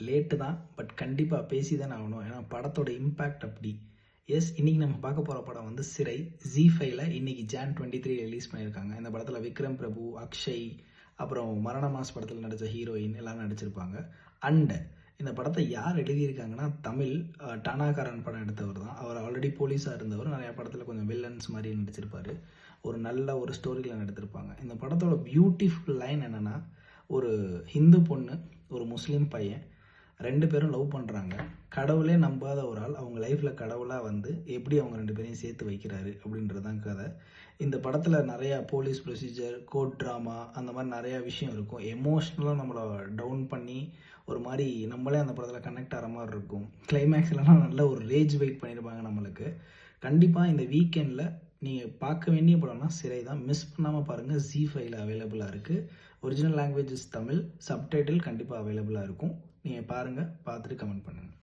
Late தான், but கண்டிப்பாக பேசி தானே ஆகணும். ஏன்னா படத்தோட இம்பேக்ட் அப்படி. எஸ், இன்றைக்கி நம்ம பார்க்க போகிற படம் வந்து சிறை. ஜி5ல இன்றைக்கி Jan 23 ரிலீஸ் பண்ணியிருக்காங்க. இந்த படத்தில் விக்ரம் பிரபு, அக்ஷய், அப்புறம் மரண மாஸ் படத்தில் நடித்த ஹீரோயின் எல்லாம் நடிச்சிருப்பாங்க. அண்டு இந்த படத்தை யார் எழுதியிருக்காங்கன்னா தமிழ் டானாகாரன் படம் எடுத்தவர் தான். அவர் ஆல்ரெடி போலீஸாக இருந்தவர். நிறையா படத்தில் கொஞ்சம் வில்லன்ஸ் மாதிரி நடிச்சிருப்பார். ஒரு நல்ல ஒரு ஸ்டோரியில் எடுத்திருப்பாங்க. இந்த படத்தோட பியூட்டிஃபுல் லைன் என்னென்னா, ஒரு ஹிந்து பொண்ணு, ஒரு முஸ்லீம் பையன், 2 பேரும் லவ் பண்ணுறாங்க. கடவுளே நம்பாத ஒரு ஆள் அவங்க லைஃப்பில் கடவுளாக வந்து எப்படி அவங்க 2 பேரையும் சேர்த்து வைக்கிறாரு அப்படின்றதான் கதை. இந்த படத்தில் நிறையா போலீஸ் ப்ரொசீஜர், கோர்ட் ட்ராமா, அந்த மாதிரி நிறையா விஷயம் இருக்கும். எமோஷ்னலாக நம்மளை டவுன் பண்ணி ஒரு மாதிரி நம்மளே அந்த படத்தில் கனெக்ட் ஆகிற மாதிரி இருக்கும். கிளைமேக்ஸ்லாம் நல்ல ஒரு ரேஜ் வெயிட் பண்ணியிருப்பாங்க நம்மளுக்கு. கண்டிப்பாக இந்த வீக்கெண்டில் நீங்கள் பார்க்க வேண்டிய படம்னா சிறை தான். மிஸ் பண்ணாமல் பாருங்கள். ஜி5ல அவைலபிளாக இருக்குது. ஒரிஜினல் லாங்குவேஜஸ் தமிழ், சப்டைட்டில் கண்டிப்பாக அவைலபிளாக இருக்கும். நீங்கள் பாருங்கள், பார்த்துட்டு கமெண்ட் பண்ணுங்கள்.